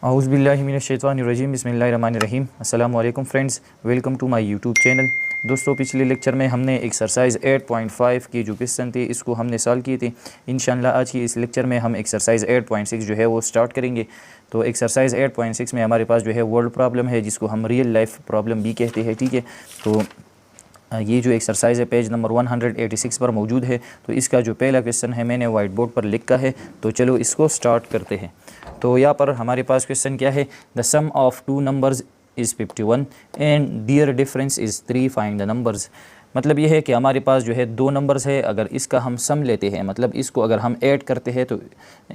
औज़ुबिल्लाहिमिनश्शैतानिर्रजीम बिस्मिल्लाहिर्रहमानिर्रहीम। अस्सलामु अलैकुम friends, welcome to my YouTube channel. दोस्तों, पिछले लेक्चर में हमने एक्सरसाइज 8.5 की जो क्वेश्चन थी इसको हमने सॉल्व किए थे। इंशाल्लाह आज की इस लेक्चर में हम एक्सरसाइज 8.6 जो है वो स्टार्ट करेंगे। तो एक्सरसाइज 8.6 में हमारे पास जो है वर्ड प्रॉब्लम है, जिसको हम रियल लाइफ प्रॉब्लम भी कहते हैं। ठीक है, तो ये जो एक्सरसाइज है पेज नंबर 186 पर मौजूद है। तो इसका जो पहला क्वेश्चन है मैंने वाइट बोर्ड पर लिखा है, तो चलो इसको स्टार्ट करते हैं। तो यहाँ पर हमारे पास क्वेश्चन क्या है, the sum of two numbers is 51 and their difference is 3, find the numbers. मतलब ये है कि हमारे पास जो है दो नंबर्स है, अगर इसका हम सम लेते हैं, मतलब इसको अगर हम ऐड करते हैं तो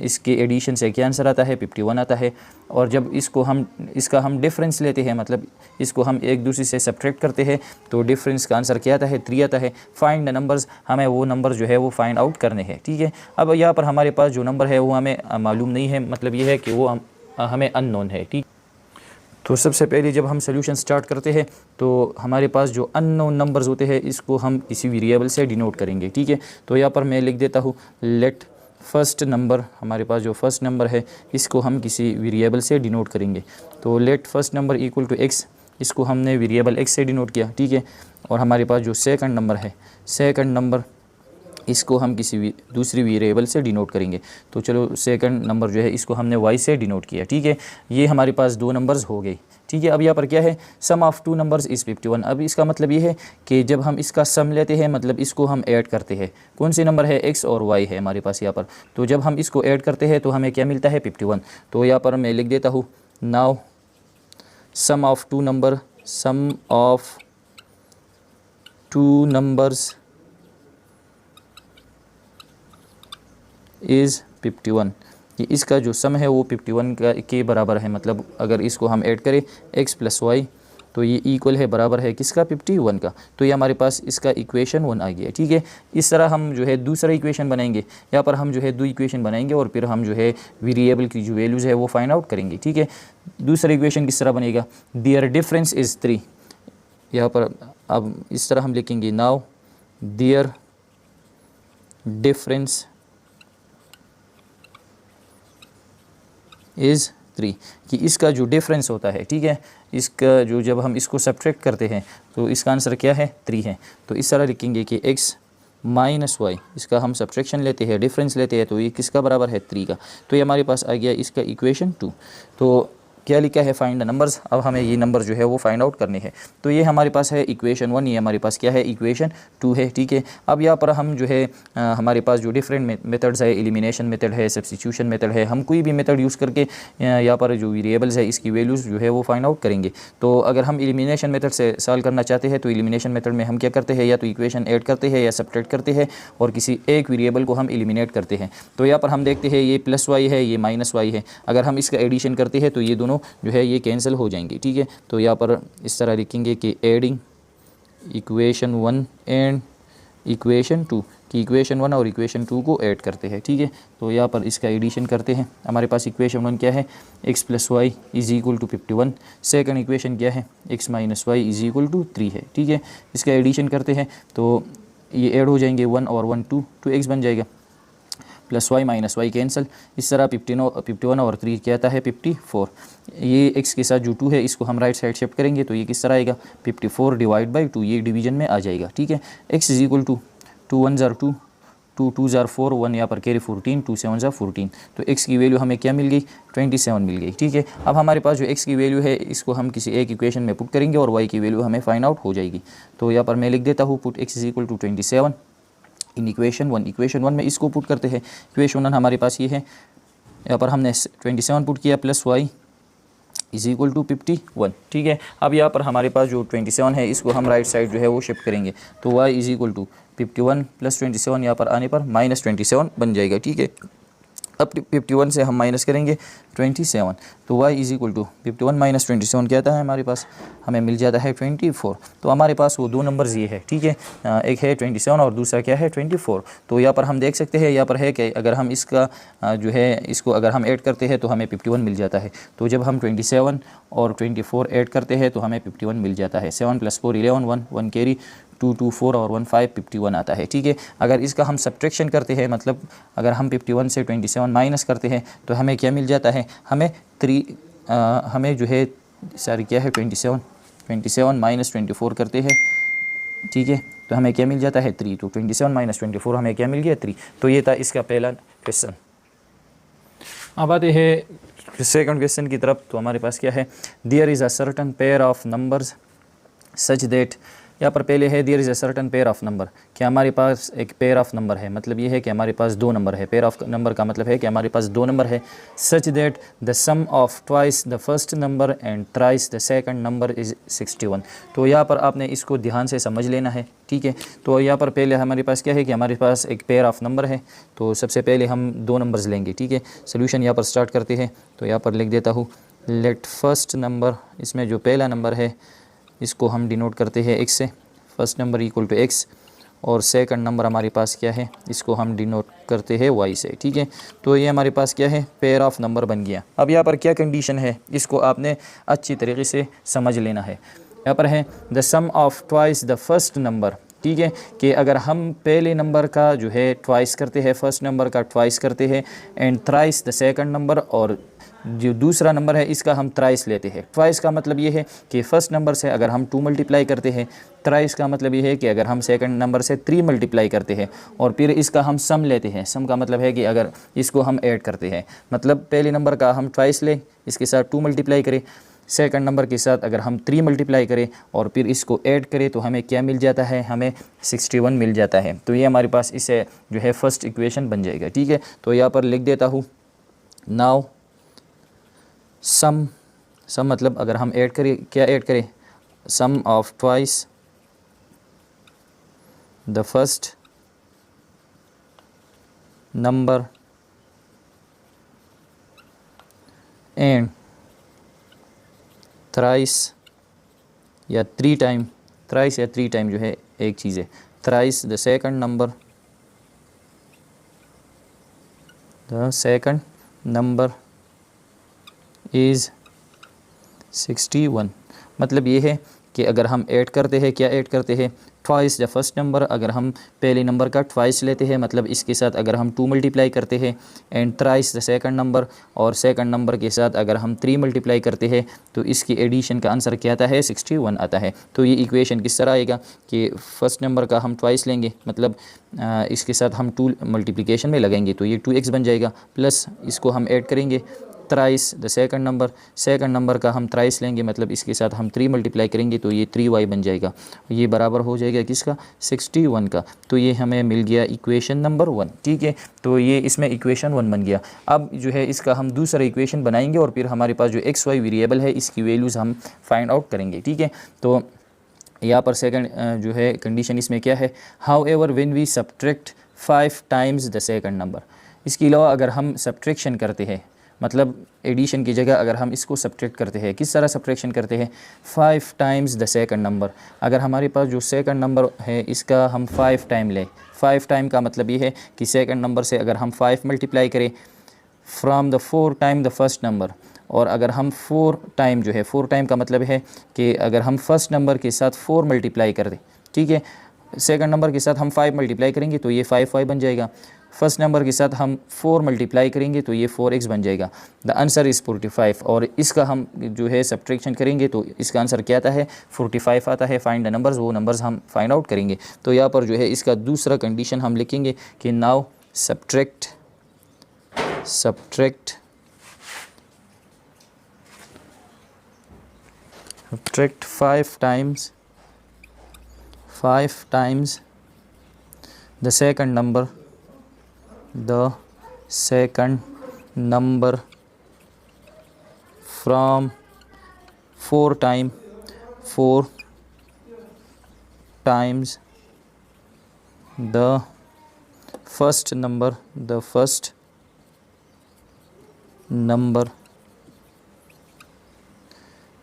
इसके एडिशन से क्या आंसर आता है, 51 आता है। और जब इसका हम डिफरेंस लेते हैं, मतलब इसको हम एक दूसरे से सब्ट्रैक्ट करते हैं, तो डिफरेंस का आंसर क्या आता है, 3 आता है। फाइंड द नंबर्स, हमें वो नंबर जो है वो फाइंड आउट करने हैं। ठीक है, अब यहाँ पर हमारे पास जो नंबर है वो हमें मालूम नहीं है, मतलब ये है कि वो हमें अननोन है। ठीक, तो सबसे पहले जब हम सोल्यूशन स्टार्ट करते हैं तो हमारे पास जो अननोन नंबर्स होते हैं इसको हम किसी वेरिएबल से डिनोट करेंगे। ठीक है, तो यहाँ पर मैं लिख देता हूँ लेट फर्स्ट नंबर, हमारे पास जो फर्स्ट नंबर है इसको हम किसी वेरिएबल से डिनोट करेंगे। तो let first number equal to x, इसको हमने वेरिएबल एक्स से डिनोट किया। ठीक है, और हमारे पास जो सेकंड नंबर है, सेकंड नंबर इसको हम किसी दूसरी वेरिएबल से डिनोट करेंगे। तो चलो सेकंड नंबर जो है इसको हमने वाई से डिनोट किया। ठीक है, ये हमारे पास दो नंबर्स हो गए। ठीक है, अब यहाँ पर क्या है, सम ऑफ टू नंबर्स इज़ 51। अब इसका मतलब ये है कि जब हम इसका सम लेते हैं, मतलब इसको हम ऐड करते हैं, कौन सी नंबर है, एक्स और वाई है हमारे पास यहाँ पर। तो जब हम इसको ऐड करते हैं तो हमें क्या मिलता है, 51। तो यहाँ पर मैं लिख देता हूँ now sum of two number, sum of two numbers is 51। कि इसका जो सम है वो 51 के बराबर है। मतलब अगर इसको हम ऐड करें x प्लस वाई, तो ये इक्वल है, बराबर है किसका, 51 का। तो ये हमारे पास इसका इक्वेशन 1 आ गया। ठीक है, इस तरह हम जो है दूसरा इक्वेशन बनाएंगे। यहाँ पर हम जो है दो इक्वेशन बनाएंगे और फिर हम जो है वेरिएबल की जो वैल्यूज़ है वो फाइंड आउट करेंगे। ठीक है, दूसरा इक्वेशन किस तरह बनेगा, दियर डिफरेंस इज़ 3। यहाँ पर अब इस तरह हम लिखेंगे नाउ दियर डिफरेंस इज़ 3, कि इसका जो डिफरेंस होता है, ठीक है, इसका जो जब हम इसको सब्ट्रैक्ट करते हैं तो इसका आंसर क्या है, 3 है। तो इस तरह लिखेंगे कि x माइनस वाई, इसका हम सब्ट्रैक्शन लेते हैं, डिफरेंस लेते हैं, तो ये किसका बराबर है, 3 का। तो ये हमारे पास आ गया इसका इक्वेशन 2। तो क्या लिखा है, फाइंड द नंबर्स। अब हमें ये नंबर जो है वो फाइंड आउट करने हैं। तो ये हमारे पास है इक्वेशन 1, ये हमारे पास क्या है, इक्वेशन 2 है। ठीक है, अब यहाँ पर हम जो है हमारे पास जो डिफरेंट मेथड्स है, एलिमिनेशन मेथड है, सब्स्टिट्यूशन मेथड है, हम कोई भी मेथड यूज़ करके यहाँ पर जो वेरिएबल्स है इसकी वैल्यूज़ जो है वो फाइंड आउट करेंगे। तो अगर हम एलिमिनेशन मेथड से सॉल्व करना चाहते हैं तो एलिमिनेशन मेथड में हम क्या करते हैं, या तो इक्वेशन ऐड करते हैं या सब्ट्रैक्ट करते हैं और किसी एक वेरिएबल को हम एलिमिनेट करते हैं। तो यहाँ पर हम देखते हैं ये प्लस वाई है, ये माइनस वाई है, अगर हम इसका एडिशन करते हैं तो ये दोनों जो है ये कैंसिल हो जाएंगे। ठीक है, तो यहाँ पर इस तरह लिखेंगे कि एडिंग इक्वेशन 1 एंड इक्वेशन 2, कि इक्वेशन 1 और इक्वेशन 2 को ऐड करते हैं। ठीक है, तो यहाँ पर इसका एडिशन करते हैं। हमारे पास इक्वेशन 1 क्या है, x plus y is equal to 51। Second equation क्या है, x minus y is equal to 3 है। ठीक है, इसका एडिशन करते हैं तो ये ऐड हो जाएंगे, 1 और 1 2x बन जाएगा, plus y minus y cancel. इस तरह 51 और 3 क्या आता है, 54। ये x के साथ जो 2 है इसको हम राइट साइड शिफ्ट करेंगे तो ये किस तरह आएगा, 54 डिवाइड बाई 2, ये डिवीजन में आ जाएगा। ठीक है, x इज इक्वल टू 2 1 ज़ार 2, 2 2 ज़ार 4, 1 यहाँ पर कैरी 14, 2 7 ज़ार 14। तो x की वैल्यू हमें क्या मिल गई, 27 मिल गई। ठीक है, अब हमारे पास जो x की वैल्यू है इसको हम किसी एक इक्वेशन में पुट करेंगे और y की वैल्यू हमें फाइंड आउट हो जाएगी। तो यहाँ पर मैं लिख देता हूँ put x is equal to 27 in equation 1। Equation 1 में इसको पुट करते हैं, इक्वेशन 1 हमारे पास ये है, यहाँ पर हमने 27 पुट किया, plus y is equal to 51। ठीक है, अब यहाँ पर हमारे पास जो 27 है इसको हम राइट साइड जो है वो शिफ्ट करेंगे, तो y is equal to 51 plus 27, यहाँ पर आने पर माइनस 27 बन जाएगा। ठीक है, अब 51 से हम माइनस करेंगे 27, तो y is equal to 51 minus 27 क्या आता है हमारे पास, हमें मिल जाता है 24। तो हमारे पास वो दो नंबर्स ये है। ठीक है, एक है 27 और दूसरा क्या है, 24। तो यहाँ पर हम देख सकते हैं, यहाँ पर है कि अगर हम इसका जो है इसको अगर हम ऐड करते हैं तो हमें 51 मिल जाता है। तो जब हम 27 और 24 ऐड करते हैं तो हमें 51 मिल जाता है। 7 + 4 11, 1 कैरी 2 2 4 और 1 5, 51 आता है। ठीक है, अगर इसका हम सब्ट्रैक्शन करते हैं, मतलब अगर हम 51 से 27 माइनस करते हैं तो हमें क्या मिल जाता है, हमें हमें जो है सारी क्या है 27 माइनस 24 करते हैं, ठीक है, तो हमें क्या मिल जाता है 3। तो 27 माइनस 24 हमें क्या मिल गया 3। तो ये था इसका पहला क्वेश्चन। अब आते हैं सेकंड क्वेश्चन की तरफ। तो हमारे पास क्या है, there is a certain pair of numbers such that, यहाँ पर पहले है there is a certain pair of number, कि हमारे पास एक पेयर ऑफ नंबर है, मतलब ये है कि हमारे पास दो नंबर है। पेयर ऑफ नंबर का मतलब है कि हमारे पास दो नंबर है। Such that the sum of twice the first number and thrice the second number is 61। तो यहाँ पर आपने इसको ध्यान से समझ लेना है, ठीक है। तो यहाँ पर पहले हमारे पास क्या है कि हमारे पास एक पेयर ऑफ नंबर है, तो सबसे पहले हम दो नंबर्स लेंगे, ठीक है। सोल्यूशन यहाँ पर स्टार्ट करते हैं। तो यहाँ पर लिख देता हूँ लेट फर्स्ट नंबर, इसमें जो पहला नंबर है इसको हम डिनोट करते हैं x से, first number equal to x, और सेकंड नंबर हमारे पास क्या है, इसको हम डिनोट करते हैं y से, ठीक है। तो ये हमारे पास क्या है, पेयर ऑफ नंबर बन गया। अब यहाँ पर क्या कंडीशन है, इसको आपने अच्छी तरीके से समझ लेना है। यहाँ पर है the sum of twice the first number, ठीक है, कि अगर हम पहले नंबर का जो है ट्वाइस करते हैं, फर्स्ट नंबर का ट्वाइस करते हैं, and thrice the second number, और जो दूसरा नंबर है इसका हम थ्राइस लेते हैं। ट्वाइस का मतलब ये है कि फर्स्ट नंबर से अगर हम 2 मल्टीप्लाई करते हैं, थ्राइस का मतलब ये है कि अगर हम सेकंड नंबर से 3 मल्टीप्लाई करते हैं, और फिर इसका हम सम लेते हैं। सम का मतलब है कि अगर इसको हम ऐड करते हैं, मतलब पहले नंबर का हम ट्वाइस लें, इसके साथ 2 मल्टीप्लाई करें, सेकंड नंबर के साथ अगर हम 3 मल्टीप्लाई करें और फिर इसको ऐड करें, तो हमें क्या मिल जाता है, हमें 61 मिल जाता है। तो ये हमारे पास इसे जो है फर्स्ट इक्वेशन बन जाएगा, ठीक है। तो यहाँ पर लिख देता हूँ नाउ सम मतलब अगर हम ऐड करें, क्या ऐड करें, sum of twice the first number and thrice या 3 टाइम, थ्राइस या 3 टाइम जो है एक चीज़ है, thrice the second number is 61। मतलब ये है कि अगर हम ऐड करते हैं, क्या ऐड करते हैं, ट्वाइस द फर्स्ट नंबर, अगर हम पहले नंबर का ट्वाइस लेते हैं, मतलब इसके साथ अगर हम 2 मल्टीप्लाई करते हैं, and thrice the second number, और सेकंड नंबर के साथ अगर हम 3 मल्टीप्लाई करते हैं, तो इसकी एडिशन का आंसर क्या आता है, 61 आता है। तो ये इक्वेशन किस तरह आएगा कि फर्स्ट नंबर का हम ट्वाइस लेंगे, मतलब इसके साथ हम 2 मल्टीप्लिकेशन में लगाएंगे, तो ये 2x बन जाएगा, प्लस इसको हम ऐड करेंगे थ्राइस द सेकंड नंबर का हम थ्राइस लेंगे, मतलब इसके साथ हम 3 मल्टीप्लाई करेंगे, तो ये 3y बन जाएगा। ये बराबर हो जाएगा किसका, 61 का। तो ये हमें मिल गया इक्वेशन नंबर 1, ठीक है। तो ये इसमें इक्वेशन 1 बन गया। अब जो है इसका हम दूसरा इक्वेशन बनाएंगे, और फिर हमारे पास जो xy वेरिएबल है इसकी वैल्यूज़ हम फाइंड आउट करेंगे, ठीक है। तो यहाँ पर सेकंड जो है कंडीशन इसमें क्या है, however when we subtract 5 times the second number. इसके अलावा अगर हम सब्ट्रैक्शन करते हैं, मतलब एडिशन की जगह अगर हम इसको सब्ट्रैक्ट करते हैं, किस तरह सब्ट्रैक्शन करते हैं, 5 टाइम्स द सेकंड नंबर। अगर हमारे पास जो सेकंड नंबर है इसका हम 5 टाइम लें, 5 टाइम का मतलब ये है कि सेकंड नंबर से अगर हम 5 मल्टीप्लाई करें from the 4 time the first number, और अगर हम 4 टाइम जो है, 4 टाइम का मतलब है कि अगर हम फर्स्ट नंबर के साथ 4 मल्टीप्लाई कर दें, ठीक है, सेकंड नंबर के साथ हम 5 मल्टीप्लाई करेंगे तो ये 5y बन जाएगा, फर्स्ट नंबर के साथ हम 4 मल्टीप्लाई करेंगे तो ये 4x बन जाएगा। द आंसर इज़ 45, और इसका हम जो है सब्ट्रैक्शन करेंगे तो इसका आंसर क्या आता है, 45 आता है। फाइंड द नंबर्स, वो नंबर्स हम फाइंड आउट करेंगे। तो यहाँ पर जो है इसका दूसरा कंडीशन हम लिखेंगे कि now subtract 5 times the second number from 4 times the first number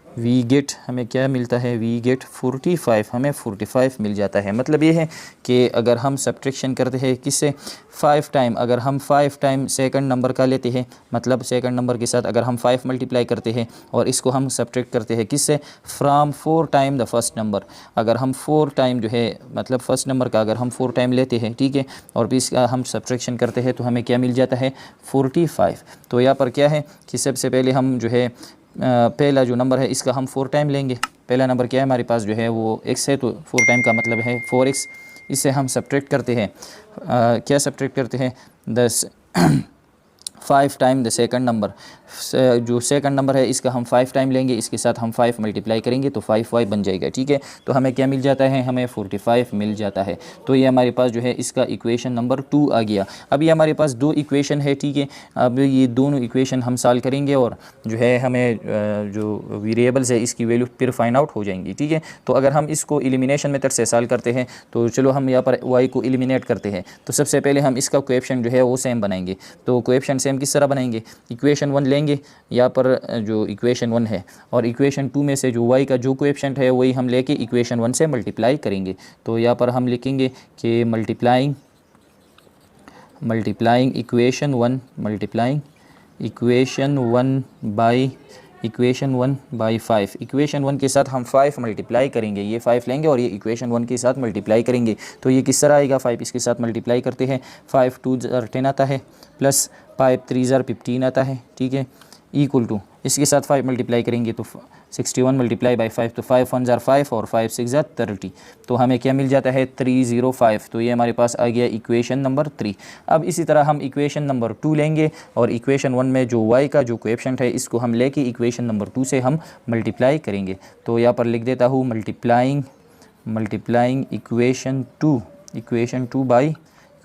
we get, हमें क्या मिलता है, वी गेट 45, हमें 45 मिल जाता है। मतलब ये है कि अगर हम सब्ट्रैक्शन करते हैं किससे, 5 टाइम, अगर हम 5 टाइम सेकंड नंबर का लेते हैं, मतलब सेकंड नंबर के साथ अगर हम 5 मल्टीप्लाई करते हैं और इसको हम सब्ट्रैक्ट करते हैं किससे, from 4 time the first number. अगर हम 4 टाइम जो है, मतलब फर्स्ट नंबर का अगर हम 4 टाइम लेते हैं, ठीक है, और फिर इसका हम सब्ट्रैक्शन करते हैं तो हमें क्या मिल जाता है, 45। तो यहाँ पर क्या है कि सबसे पहले हम जो है पहला जो नंबर है इसका हम 4 टाइम लेंगे। पहला नंबर क्या है हमारे पास जो है वो x है, तो 4 टाइम का मतलब है 4x। इससे हम सब्ट्रैक्ट करते हैं, क्या सब्ट्रैक्ट करते हैं, 5 टाइम द सेकंड नंबर। जो सेकंड नंबर है इसका हम 5 टाइम लेंगे, इसके साथ हम 5 मल्टीप्लाई करेंगे तो 5y बन जाएगा। ठीक है, तो हमें क्या मिल जाता है, हमें 45 मिल जाता है। तो ये हमारे पास जो है इसका इक्वेशन नंबर 2 आ गया। अब ये हमारे पास 2 इक्वेशन है। ठीक है, अब ये दोनों इक्वेशन हम सॉल्व करेंगे और जो है हमें जो वेरिएबल्स है इसकी वैल्यू फिर फाइंड आउट हो जाएंगी। ठीक है, तो अगर हम इसको एलिमिनेशन मेथड से सॉल्व करते हैं तो चलो हम यहाँ पर y को एलिमिनेट करते हैं। तो सबसे पहले हम इसका कोएफिशिएंट जो है वो सेम बनाएंगे। तो कोएफिशिएंट सेम किस तरह बनाएंगे, इक्वेशन 1 लेंगे यहाँ पर जो इक्वेशन 1 है, और इक्वेशन 2 में से जो y का जो कोएफिशिएंट है वही हम लेके इक्वेशन 1 से मल्टीप्लाई करेंगे। तो यहाँ पर हम लिखेंगे कि multiplying equation 1 by equation 1 by 5। Equation 1 के साथ हम 5 मल्टीप्लाई करेंगे, ये 5 लेंगे और ये इक्वेशन 1 के साथ मल्टीप्लाई करेंगे। तो ये किस तरह आएगा, 5 इसके साथ मल्टीप्लाई करते हैं, 5 2 10 आता है, प्लस 5 3 15 आता है। ठीक है, इक्वल टू इसके साथ 5 मल्टीप्लाई करेंगे तो 61 मल्टीप्लाई बाई 5, तो 5 1 ज़ार 5 और 5 6 ज़ार 30। तो हमें क्या मिल जाता है 305। तो ये हमारे पास आ गया इक्वेशन नंबर 3। अब इसी तरह हम इक्वेशन नंबर 2 लेंगे और इक्वेशन 1 में जो y का जो कोएफिशिएंट है इसको हम लेके इक्वेशन नंबर 2 से हम मल्टीप्लाई करेंगे। तो यहाँ पर लिख देता हूँ मल्टीप्लाइंग इक्वेशन 2 बाई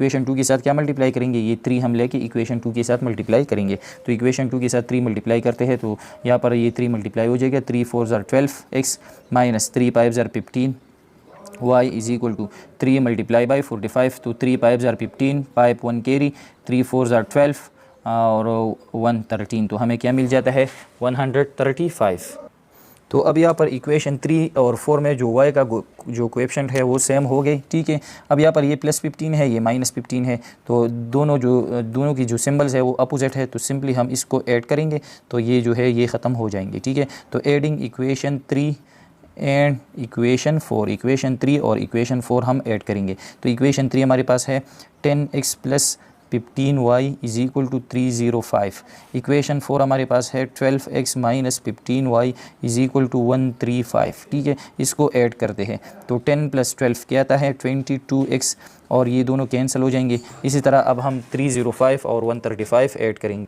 इक्वेशन 2 के साथ क्या मल्टीप्लाई करेंगे, ये 3 हम लेके इक्वेशन 2 के साथ मल्टीप्लाई करेंगे। तो इक्वेशन 2 के साथ 3 मल्टीप्लाई करते हैं तो यहाँ पर ये 3 मल्टीप्लाई हो जाएगा, 3 4 ज़ार 12 x माइनस 3 5 ज़ार 15 y is equal to 3 multiply by 45। तो 3 5 ज़ार 15, 5 1 कैरी, 3 4 ज़ार 12 और 1 13। तो हमें क्या मिल जाता है 135। तो अब यहाँ पर इक्वेशन 3 और 4 में जो y का जो कोएफिशिएंट है वो सेम हो गई। ठीक है, अब यहाँ पर ये प्लस 15 है, ये माइनस 15 है, तो दोनों की जो सिंबल्स है वो अपोजिट है, तो सिंपली हम इसको ऐड करेंगे तो ये जो है ये ख़त्म हो जाएंगे। ठीक है, तो adding equation 3 and equation 4, equation 3 और इक्वेशन 4 हम ऐड करेंगे। तो इक्वेशन 3 हमारे पास है 10x plus 15y is equal to 305। Equation 4 हमारे पास है 12x minus 15y is equal to 135। ठीक है, इसको ऐड करते हैं तो 10 प्लस 12 क्या आता है 22x और ये दोनों कैंसिल हो जाएंगे। इसी तरह अब हम 305 और 135 ऐड करेंगे।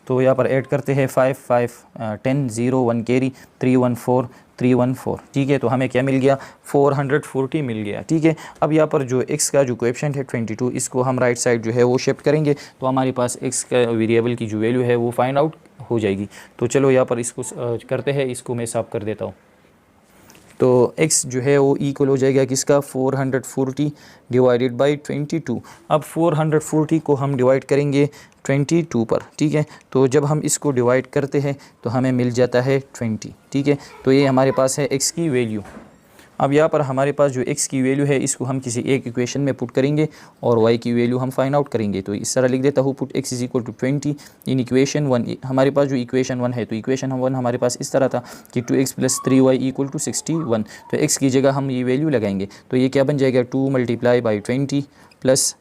तो यहाँ पर ऐड करते हैं 5 5 10 0 1 कैरी 314 314। ठीक है, तो हमें क्या मिल गया 440 मिल गया। ठीक है, अब यहाँ पर जो x का जो कोएफिशिएंट है 22, इसको हम राइट साइड जो है वो शिफ्ट करेंगे तो हमारे पास x का वेरिएबल की जो वैल्यू है वो फाइंड आउट हो जाएगी। तो चलो यहाँ पर इसको करते हैं, इसको मैं साफ कर देता हूँ। तो x जो है वो इक्वल हो जाएगा किसका 440 डिवाइडेड बाई 22। अब 440 को हम डिवाइड करेंगे 22 पर। ठीक है, तो जब हम इसको डिवाइड करते हैं तो हमें मिल जाता है 20। ठीक है, तो ये हमारे पास है x की वैल्यू। अब यहाँ पर हमारे पास जो x की वैल्यू है इसको हम किसी एक इक्वेशन में पुट करेंगे और y की वैल्यू हम फाइंड आउट करेंगे। तो इस तरह लिख देता हूँ put x is equal to 20 in equation 1। हमारे पास जो इक्वेशन 1 है तो इक्वेशन 1 हमारे पास इस तरह था कि 2x plus 3y equal to 61। तो x की जगह हम ये वैल्यू लगाएंगे तो ये क्या बन जाएगा 2 multiply by 20 plus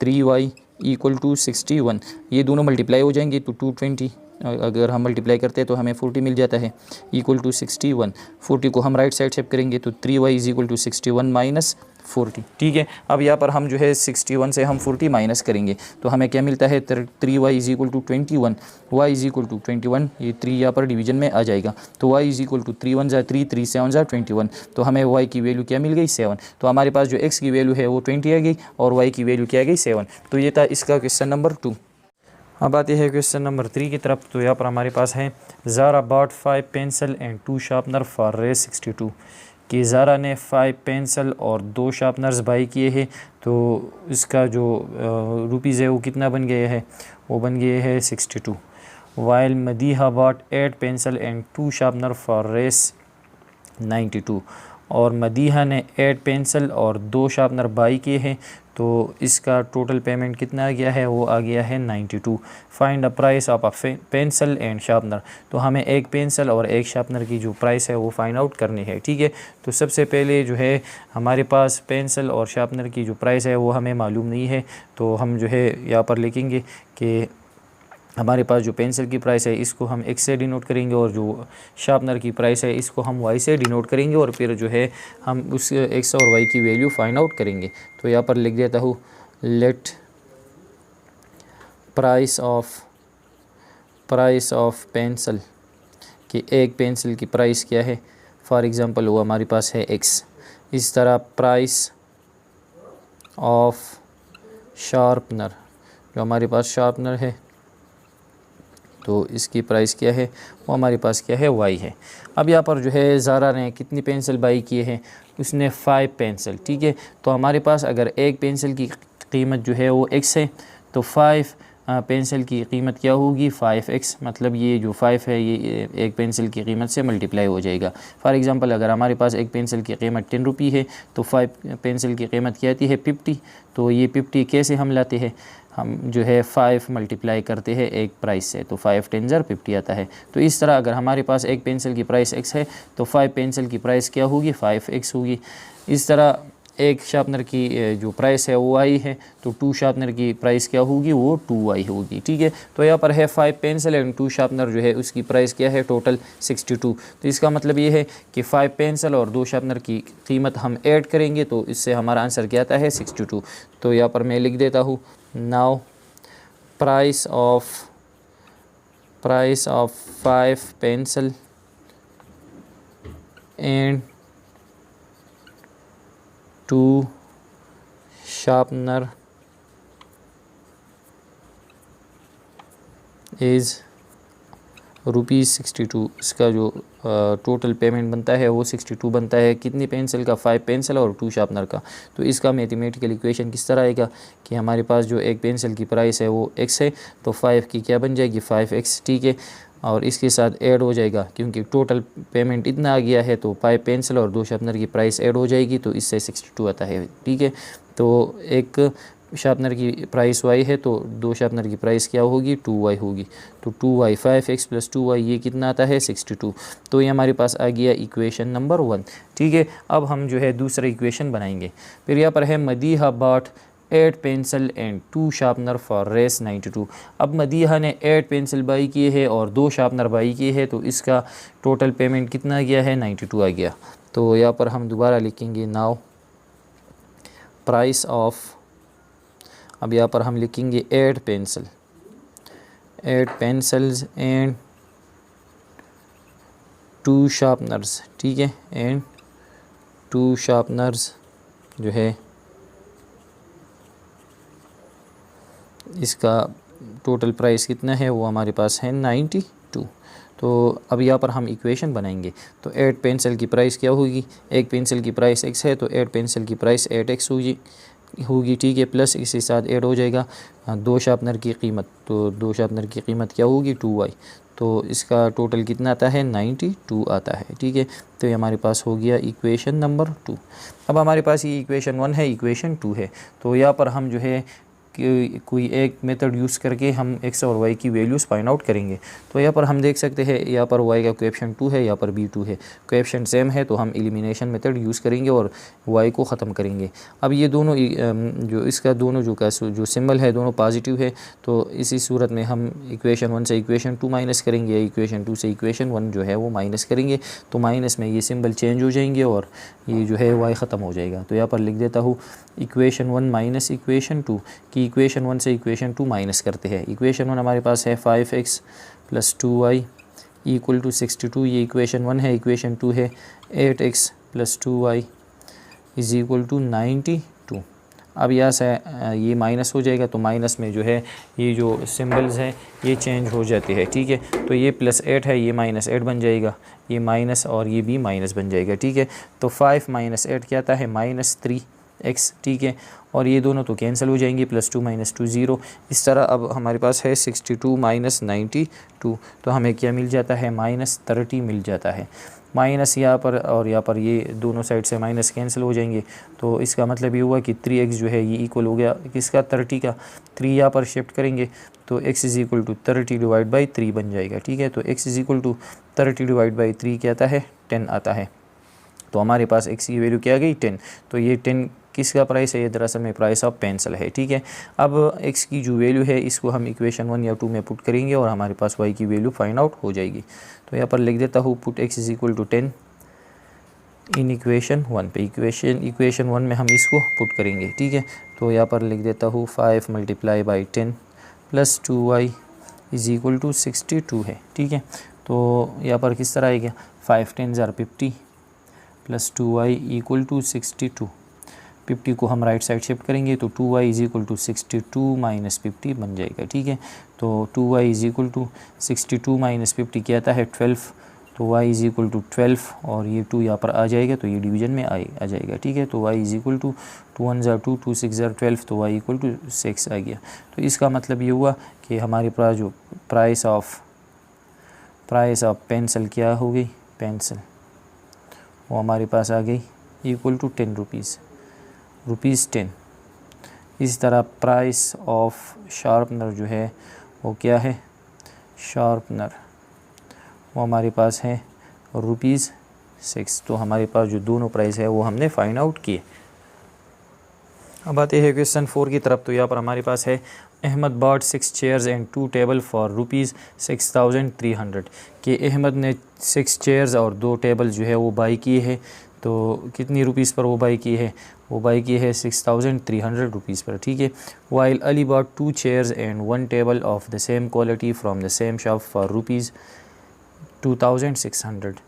3y equal to 61। ये दोनों मल्टीप्लाई हो जाएंगे तो 220 अगर हम मल्टीप्लाई करते हैं तो हमें 40 मिल जाता है इक्वल टू 61। 40 को हम राइट साइड शिफ्ट करेंगे तो 3y is equal to 61 minus 40। ठीक है, अब यहाँ पर हम जो है 61 से हम 40 माइनस करेंगे तो हमें क्या मिलता है 3y is equal to 21, y is equal to 21। ये 3 यहाँ पर डिवीजन में आ जाएगा तो y इज इक्वल टू 3 1 ज़ा 3 3 7 ज़ा 21। तो हमें y की वैल्यू क्या मिल गई 7। तो हमारे पास जो x की वैल्यू है वो 20 आ गई और y की वैल्यू क्या आ गई 7। तो ये था इसका क्वेश्चन नंबर 2। अब आते हैं क्वेश्चन नंबर 3 की तरफ। तो यहाँ पर हमारे पास है Zara bought 5 pencil and 2 sharpener for Rs 62 कि ज़ारा ने 5 पेंसिल और 2 शार्पनर्स बाई किए हैं। तो इसका जो रुपीज़ है वो कितना बन गया है, वो बन गए है 62। While Madiha bought 8 pencil and 2 sharpener for Rs 92 और मदीहा ने 8 पेंसिल और 2 शार्पनर बाई किए हैं। तो इसका टोटल पेमेंट कितना आ गया है, वो आ गया है 92। Find the price of a pencil and sharpener. तो हमें एक पेंसिल और एक शार्पनर की जो प्राइस है वो फाइंड आउट करनी है। ठीक है, तो सबसे पहले जो है हमारे पास पेंसिल और शार्पनर की जो प्राइस है वो हमें मालूम नहीं है, तो हम जो है यहाँ पर लिखेंगे कि हमारे पास जो पेंसिल की प्राइस है इसको हम x से डिनोट करेंगे और जो शार्पनर की प्राइस है इसको हम y से डिनोट करेंगे और फिर जो है हम उस x और y की वैल्यू फाइंड आउट करेंगे। तो यहाँ पर लिख देता हूँ लेट प्राइस ऑफ पेंसिल कि एक पेंसिल की प्राइस क्या है। फॉर एग्ज़ाम्पल वो हमारे पास है x। इस तरह प्राइस ऑफ शार्पनर, जो हमारे पास शार्पनर है तो इसकी प्राइस क्या है, वो हमारे पास क्या है, y है। अब यहाँ पर जो है ज़ारा ने कितनी पेंसिल बाई किए हैं, उसने 5 पेंसिल, ठीक है। तो हमारे पास अगर एक पेंसिल की कीमत जो है वो x है तो 5 पेंसिल की कीमत क्या होगी, 5x। मतलब ये जो 5 है ये एक पेंसिल की कीमत से मल्टीप्लाई हो जाएगा। फॉर एग्ज़ाम्पल अगर हमारे पास एक पेंसिल की कीमत 10 रुपये है तो 5 पेंसिल की कीमत क्या आती है, 50। तो ये 50 कैसे हम लाते हैं, हम जो है 5 मल्टीप्लाई करते हैं एक प्राइस से, तो 5 10 ज़र 50 आता है। तो इस तरह अगर हमारे पास एक पेंसिल की प्राइस x है तो 5 पेंसिल की प्राइस क्या होगी, 5x होगी। इस तरह एक शार्पनर की जो प्राइस है वो y है तो 2 शार्पनर की प्राइस क्या होगी, वो 2y होगी, ठीक है। तो यहाँ पर है 5 पेंसिल एंड 2 शार्पनर जो है उसकी प्राइस क्या है, टोटल 62। तो इसका मतलब ये है कि 5 पेंसिल और 2 शार्पनर की कीमत हम ऐड करेंगे तो इससे हमारा आंसर क्या आता है, 62। तो यहाँ पर मैं लिख देता हूँ now price of 5 pencil and 2 sharpener is ₹62। इसका जो टोटल पेमेंट बनता है वो 62 बनता है। कितनी पेंसिल का, 5 पेंसिल और 2 शार्पनर का। तो इसका मैथमेटिकल इक्वेशन किस तरह आएगा कि हमारे पास जो एक पेंसिल की प्राइस है वो x है तो 5 की क्या बन जाएगी, 5x, ठीक है। और इसके साथ ऐड हो जाएगा क्योंकि टोटल पेमेंट इतना आ गया है तो 5 पेंसिल और 2 शार्पनर की प्राइस ऐड हो जाएगी तो इससे 62 आता है, ठीक है। तो एक शार्पनर की प्राइस y है तो 2 शार्पनर की प्राइस क्या होगी, 2y होगी। तो 2y 5x प्लस 2y ये कितना आता है, 62। तो ये हमारे पास आ गया इक्वेशन नंबर 1, ठीक है। अब हम जो है दूसरा इक्वेशन बनाएंगे। फिर यहाँ पर है Madiha bought 8 pencil and 2 sharpener for Rs 92। अब मदीहा ने 8 पेंसिल बाई किए हैं और 2 शार्पनर बाई किए हैं तो इसका टोटल पेमेंट कितना आ गया है, 92 आ गया। तो यहाँ पर हम दोबारा लिखेंगे नाउ प्राइस ऑफ, अब यहाँ पर हम लिखेंगे 8 पेंसिल्स एंड 2 शार्पनर्स, ठीक है। एंड 2 शार्पनर्स जो है इसका टोटल प्राइस कितना है, वो हमारे पास है 92। तो अब यहाँ पर हम इक्वेशन बनाएंगे। तो 8 पेंसिल की प्राइस क्या होगी, एक पेंसिल की प्राइस x है तो 8 पेंसिल की प्राइस 8x होगी, ठीक है। प्लस इसी साथ ऐड हो जाएगा 2 शार्पनर की कीमत, तो 2 शार्पनर की कीमत क्या होगी, 2y। तो इसका टोटल कितना आता है, 92 आता है, ठीक है। तो ये हमारे पास हो गया इक्वेशन नंबर 2। अब हमारे पास ये इक्वेशन 1 है, इक्वेशन 2 है। तो यहाँ पर हम जो है कि कोई एक मेथड यूज़ करके हम x और y की वैल्यूज़ फाइंड आउट करेंगे। तो यहाँ पर हम देख सकते हैं यहाँ पर y का कोएफिशिएंट 2 है, यहाँ पर भी 2 है, कोएफिशिएंट सेम है तो हम एलिमिनेशन मेथड यूज़ करेंगे और y को ख़त्म करेंगे। अब ये दोनों जो इसका दोनों जो सिंबल है दोनों पॉजिटिव है तो इसी सूरत में हम इक्वेशन 1 से इक्वेशन 2 माइनस करेंगे, इक्वेशन 2 से इक्वेशन 1 जो है वो माइनस करेंगे। तो माइनस में ये सिंबल चेंज हो जाएंगे और ये जो है y ख़त्म हो जाएगा। तो यहाँ पर लिख देता हूँ इक्वेशन 1 माइनस इक्वेशन 2 की इक्वेशन 1 से इक्वेशन 2 माइनस करते हैं। इक्वेशन 1 हमारे पास है 5x plus 2y equal to 62, ये इक्वेशन 1 है। इक्वेशन 2 है 8x plus 2y is equal to 92। अब यहाँ से ये माइनस हो जाएगा तो माइनस में जो है ये जो सिंबल्स हैं ये चेंज हो जाते हैं, ठीक है। तो ये प्लस 8 है, ये माइनस 8 बन जाएगा, ये माइनस और ये भी माइनस बन जाएगा, ठीक है। तो 5 माइनस 8 क्या आता है, माइनस 3x, ठीक है। और ये दोनों तो कैंसिल हो जाएंगे, प्लस 2 माइनस 2 0। इस तरह अब हमारे पास है 62 माइनस 92, तो हमें क्या मिल जाता है, माइनस 30 मिल जाता है। माइनस यहाँ पर और यहाँ पर ये दोनों साइड से माइनस कैंसिल हो जाएंगे। तो इसका मतलब ये हुआ कि 3x जो है ये इक्वल हो गया किसका, 30 का। 3 यहाँ पर शिफ्ट करेंगे तो x is equal to 30 divide by 3 बन जाएगा, ठीक है। तो x is equal to 30 divide by 3 क्या आता है, 10 आता है। तो हमारे पास x की वैल्यू क्या आ गई, 10। तो ये 10 किसका प्राइस है, ये दरअसल में प्राइस ऑफ पेंसिल है, ठीक है। अब एक्स की जो वैल्यू है इसको हम इक्वेशन 1 या 2 में पुट करेंगे और हमारे पास वाई की वैल्यू फाइंड आउट हो जाएगी। तो यहाँ पर लिख देता हूँ put x is equal to 10 in equation 1 पे। इक्वेशन 1 में हम इसको पुट करेंगे, ठीक है। तो यहाँ पर लिख देता हूँ 5 multiply by 10 plus 2y is equal to 62 है, ठीक है। तो यहाँ पर किस तरह आएगा, 5 10 = 50 प्लस 2y इक्वल टू 62। 50 को हम राइट साइड शिफ्ट करेंगे तो 2y is equal to 62 minus 50 बन जाएगा, ठीक है। तो 2y is equal to 62 minus 50 क्या आता है 12, तो y इज इक्वल टू 12 और ये 2 यहाँ पर आ जाएगा तो ये डिवीजन में आ जाएगा, ठीक है। तो y इज इक्वल टू 2 1 = 2 2 6 = 12, तो y इक्वल टू 6 आ गया। तो इसका मतलब ये हुआ कि हमारे पास जो प्राइस ऑफ पेंसिल क्या हो गई, पेंसिल वो हमारे पास आ गई इक्वल टू 10 रुपीज़ 10। इस तरह प्राइस ऑफ शार्पनर जो है वो क्या है, शार्पनर वो हमारे पास है ₹6। तो हमारे पास जो दोनों प्राइस है वो हमने फाइंड आउट किए। अब आते हैं क्वेश्चन 4 की तरफ। तो यहाँ पर हमारे पास है Ahmad bought 6 chairs and 2 table for ₹6,300 कि अहमद ने 6 चेयर्स और 2 टेबल जो है वो बाई किए हैं। तो कितनी रुपीज़ पर वो बाई की है, वो बाई की है 6,300 रुपीज़ पर, ठीक है। While Ali bought 2 chairs and 1 table of the same quality from the same shop for ₹2,600।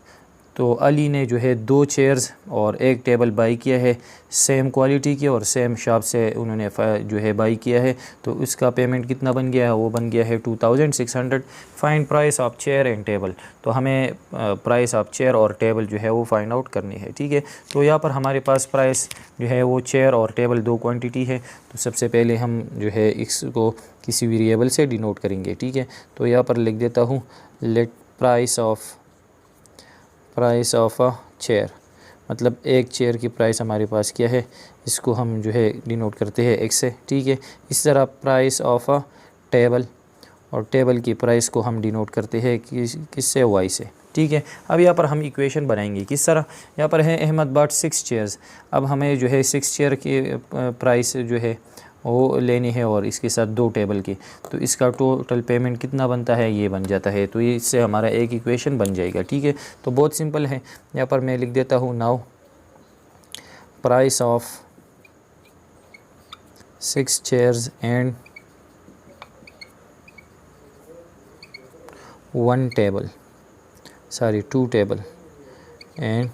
तो अली ने जो है 2 चेयर्स और 1 टेबल बाई किया है सेम क्वालिटी की और सेम शॉप से उन्होंने जो है बाई किया है। तो उसका पेमेंट कितना बन गया है, वो बन गया है 2,600। Find price of chair and table. तो हमें प्राइस ऑफ चेयर और टेबल जो है वो फाइंड आउट करनी है, ठीक है। तो यहाँ पर हमारे पास प्राइस जो है वो चेयर और टेबल 2 क्वान्टिटी है। तो सबसे पहले हम जो है इसको किसी वेरिएबल से डिनोट करेंगे, ठीक है। तो यहाँ पर लिख देता हूँ late price of a chair, मतलब एक चेयर की प्राइस हमारे पास क्या है, इसको हम जो है डिनोट करते हैं x से, ठीक है। इस तरह प्राइस ऑफ अ टेबल, और टेबल की प्राइस को हम डिनोट करते हैं किससे, y से, ठीक है। अब यहाँ पर हम इक्वेशन बनाएंगे किस तरह। यहाँ पर है अहमद बॉट 6 चेयर्स। अब हमें जो है 6 चेयर की प्राइस जो है वो लेनी है और इसके साथ 2 टेबल की। तो इसका टोटल पेमेंट कितना बनता है, ये बन जाता है। तो इससे हमारा एक इक्वेशन बन जाएगा, ठीक है। तो बहुत सिंपल है। यहाँ पर मैं लिख देता हूँ now price of 6 chairs and 2 table and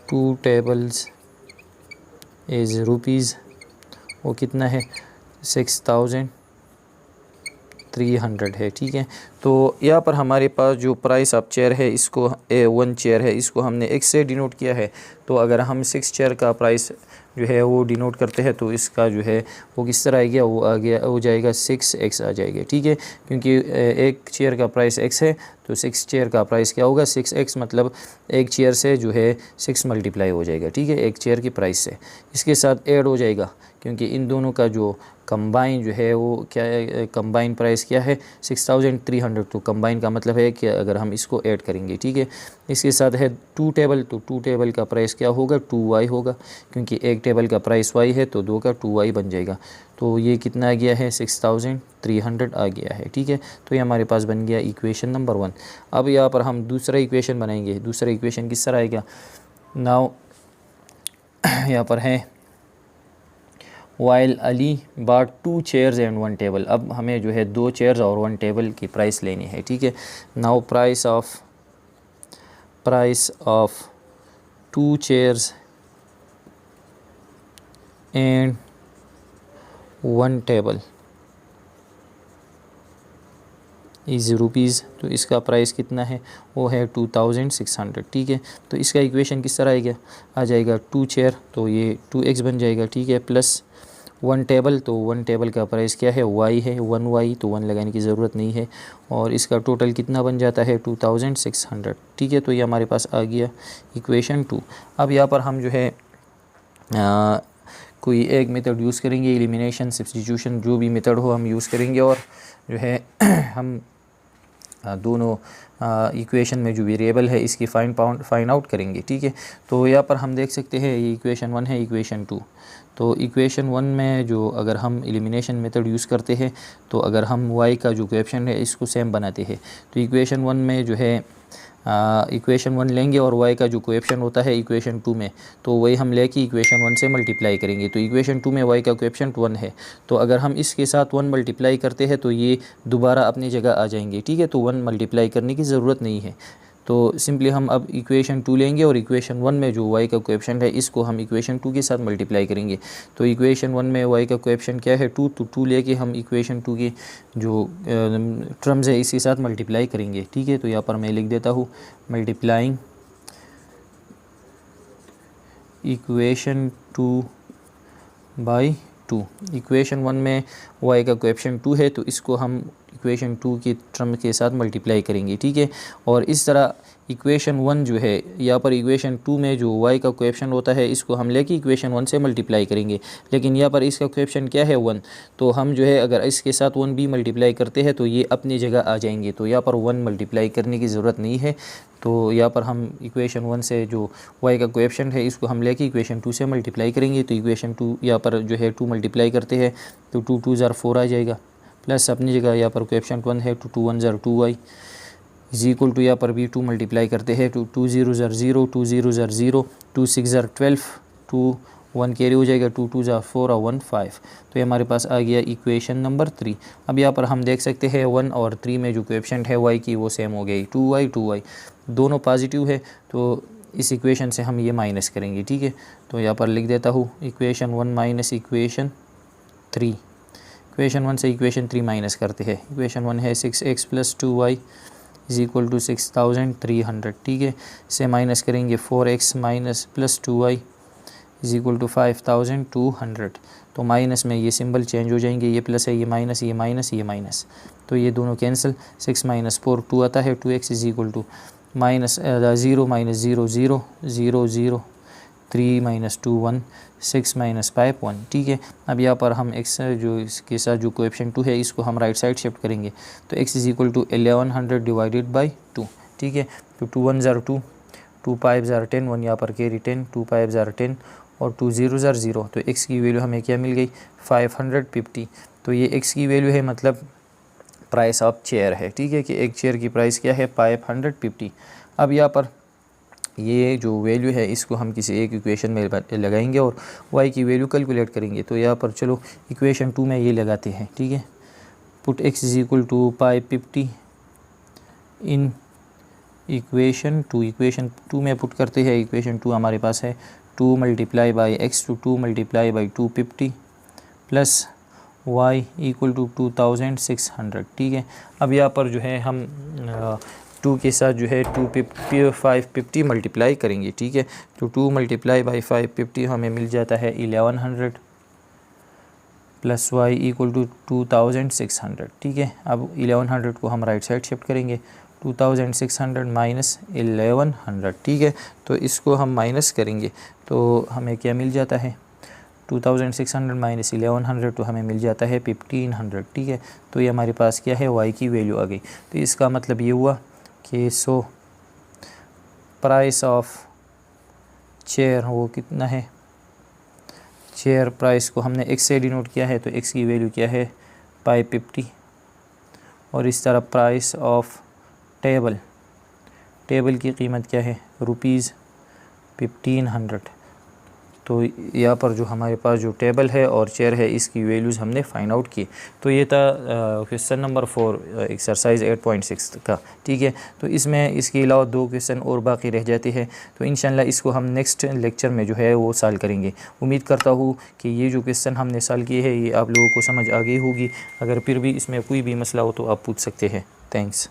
2 tables is rupees, वो कितना है 6,300 है, ठीक है। तो यहाँ पर हमारे पास जो प्राइस ऑफ चेयर है इसको 1 चेयर है, इसको हमने x से डिनोट किया है। तो अगर हम 6 चेयर का प्राइस जो है वो डिनोट करते हैं तो इसका जो है वो किस तरह आ गया, वो आ गया हो जाएगा 6x आ जाएगा, ठीक है। क्योंकि एक चेयर का प्राइस x है तो 6 चेयर का प्राइस क्या होगा 6x, मतलब एक चेयर से जो है 6 मल्टीप्लाई हो जाएगा, ठीक है, एक चेयर की प्राइस से। इसके साथ ऐड हो जाएगा क्योंकि इन दोनों का जो कंबाइन जो है वो क्या है, कंबाइन प्राइस क्या है 6,300। तो कंबाइन का मतलब है कि अगर हम इसको ऐड करेंगे, ठीक है। इसके साथ है 2 टेबल, तो 2 टेबल का प्राइस क्या होगा 2y होगा, क्योंकि एक टेबल का प्राइस y है तो 2 का 2y बन जाएगा। तो ये कितना आ गया है 6,300 आ गया है, ठीक है। तो ये हमारे पास बन गया इक्वेशन नंबर 1। अब यहाँ पर हम दूसरा इक्वेशन बनाएंगे। दूसरा इक्वेशन किस तरह आएगा, नाउ यहाँ पर है while Ali bought 2 chairs and 1 table. अब हमें जो है 2 चेयर्स और 1 टेबल की प्राइस लेनी है, ठीक है। Now price of 2 chairs and 1 table is rupees. तो इसका प्राइस कितना है, वो है 2,600, ठीक है। तो इसका इक्वेशन किस तरह आएगा, आ जाएगा 2 चेयर तो ये 2x बन जाएगा, ठीक है, प्लस 1 टेबल, तो 1 टेबल का प्राइस क्या है y है 1y, तो 1 लगाने की ज़रूरत नहीं है। और इसका टोटल कितना बन जाता है 2,600, ठीक है। तो ये हमारे पास आ गया इक्वेशन 2। अब यहाँ पर हम जो है कोई एक मेथड यूज़ करेंगे, एलिमिनेशन, सब्स्टिट्यूशन, जो भी मेथड हो हम यूज़ करेंगे और जो है हम दोनों इक्वेशन में जो वेरिएबल है इसकी फाइंड आउट करेंगे, ठीक है। तो यहाँ पर हम देख सकते हैं ये इक्वेशन 1 है, इक्वेशन 2। तो इक्वेशन 1 में जो अगर हम एलिमिनेशन मेथड यूज़ करते हैं तो अगर हम y का जो कोएफिशिएंट है इसको सेम बनाते हैं तो इक्वेशन 1 में जो है इक्वेशन 1 लेंगे और y का जो कोएफिशिएंट होता है इक्वेशन 2 में तो वही हम लेके इक्वेशन 1 से मल्टीप्लाई करेंगे। तो इक्वेशन 2 में y का कोएफिशिएंट 1 है, तो अगर हम इसके साथ 1 मल्टीप्लाई करते हैं तो ये दोबारा अपनी जगह आ जाएंगे, ठीक है। तो 1 मल्टीप्लाई करने की ज़रूरत नहीं है। तो सिंपली हम अब इक्वेशन 2 लेंगे और इक्वेशन 1 में जो y का कोएफिशिएंट है इसको हम इक्वेशन 2 के साथ मल्टीप्लाई करेंगे। तो इक्वेशन 1 में y का कोएफिशिएंट क्या है 2, तो 2 लेके हम इक्वेशन 2 की जो टर्म्स है इसके साथ मल्टीप्लाई करेंगे, ठीक है। तो यहाँ पर मैं लिख देता हूँ मल्टीप्लाइंग इक्वेशन 2 बाई 2। इक्वेशन 1 में y का कोएफिशिएंट 2 है तो इसको हम इक्वेशन 2 की टर्म के साथ मल्टीप्लाई करेंगे, ठीक है। और इस तरह इक्वेशन 1 जो है यहाँ पर इक्वेशन 2 में जो y का कोएफिशिएंट होता है इसको हम लेके इक्वेशन 1 से मल्टीप्लाई करेंगे, लेकिन यहाँ पर इसका कोएफिशिएंट क्या है 1, तो हम जो है अगर इसके साथ 1 भी मल्टीप्लाई करते हैं तो ये अपनी जगह आ जाएंगे। तो यहाँ पर 1 मल्टीप्लाई करने की ज़रूरत नहीं है। तो यहाँ पर हम इक्वेशन 1 से जो y का कोएफिशिएंट है इसको हम लेके इक्वेशन 2 से मल्टीप्लाई करेंगे। तो इक्वेशन 2 यहाँ पर जो है 2 मल्टीप्लाई करते हैं तो 2 2 ज़ार 4 आ जाएगा, प्लस अपनी जगह यहाँ पर कोएफिशिएंट 1 है तो 2 1 ज़ार 2y इज इक्वल टू यहाँ पर भी 2 मल्टीप्लाई करते हैं तो 2 0 ज़ार 0, 2 0 ज़ार 0, 2 6 ज़ार 12, 2 1 कैरी हो जाएगा, 2 2 ज़ार 4 और 1 5। तो ये हमारे पास आ गया इक्वेशन नंबर 3। अब यहाँ पर हम देख सकते हैं 1 और 3 में जो कोएफिशिएंट है y की वो सेम हो गई, 2y दोनों पॉजिटिव है। तो इस इक्वेशन से हम ये माइनस करेंगे, ठीक है। तो यहाँ पर लिख देता हूँ इक्वेशन 1 माइनस इक्वेशन 3। इक्वेशन 1 से इक्वेशन 3 माइनस करते हैं। इक्वेशन 1 है 6x + 2y is equal to 6300, ठीक है। से माइनस करेंगे 4x minus plus 2y is equal to 5200। तो माइनस में ये सिंबल चेंज हो जाएंगे, ये प्लस है, ये माइनस, ये माइनस, ये माइनस, तो ये दोनों कैंसिल। 6 - 4 2 आता है, 2x is equal to minus 0 - 0 0 0 0 3 - 2 1 6 - 5 1, ठीक है। अब यहाँ पर हम x जो इसके साथ जो कोएफिशिएंट 2 है इसको हम राइट साइड शिफ्ट करेंगे तो x is equal to 1100 divided by 2, ठीक है। तो 2 1 ज़ार 2, 2 5 ज़ार 10, 1 यहाँ पर कैरी 10, 2 5 ज़ार 10 और 2 0 ज़ार 0। तो x की वैल्यू हमें क्या मिल गई 550। तो ये x की वैल्यू है मतलब प्राइस ऑफ चेयर है, ठीक है, कि एक चेयर की प्राइस क्या है 550। अब यहाँ पर ये जो वैल्यू है इसको हम किसी एक इक्वेशन में लगाएंगे और y की वैल्यू कैलकुलेट करेंगे। तो यहाँ पर चलो इक्वेशन 2 में ये लगाते हैं, ठीक है। Put x is equal to 550 in equation 2। Equation 2 में पुट करते हैं। इक्वेशन 2 हमारे पास है 2 multiply by x to 2 multiply by 250 plus y equal to 2600, ठीक है। अब यहाँ पर जो है हम 2 के साथ जो है 550 मल्टीप्लाई करेंगे, ठीक है। तो 2 मल्टीप्लाई बाई 550 हमें मिल जाता है 1100 प्लस y इक्वल टू 2600, ठीक है। अब 1100 को हम राइट साइड शिफ्ट करेंगे, 2600 माइनस 1100, ठीक है। तो इसको हम माइनस करेंगे तो हमें क्या मिल जाता है 2600 माइनस 1100 तो हमें मिल जाता है 1500, ठीक है। तो ये हमारे पास क्या है y की वैल्यू आ गई। तो इसका मतलब ये हुआ कि प्राइस ऑफ चेयर वो कितना है, चेयर प्राइस को हमने x से डिनोट किया है तो x की वैल्यू क्या है 550। और इस तरह प्राइस ऑफ टेबल की कीमत क्या है ₹1500। तो यहाँ पर जो हमारे पास जो टेबल है और चेयर है इसकी वैल्यूज़ हमने फाइंड आउट की। तो ये था क्वेश्चन नंबर 4 एक्सरसाइज 8.6 का, ठीक है। तो इसमें इसके अलावा 2 क्वेश्चन और बाकी रह जाते हैं तो इंशाल्लाह इसको हम नेक्स्ट लेक्चर में जो है वो सॉल्व करेंगे। उम्मीद करता हूँ कि ये जो क्वेश्चन हमने सॉल्व किए हैं ये आप लोगों को समझ आ गई होगी। अगर फिर भी इसमें कोई भी मसला हो तो आप पूछ सकते हैं। थैंक्स।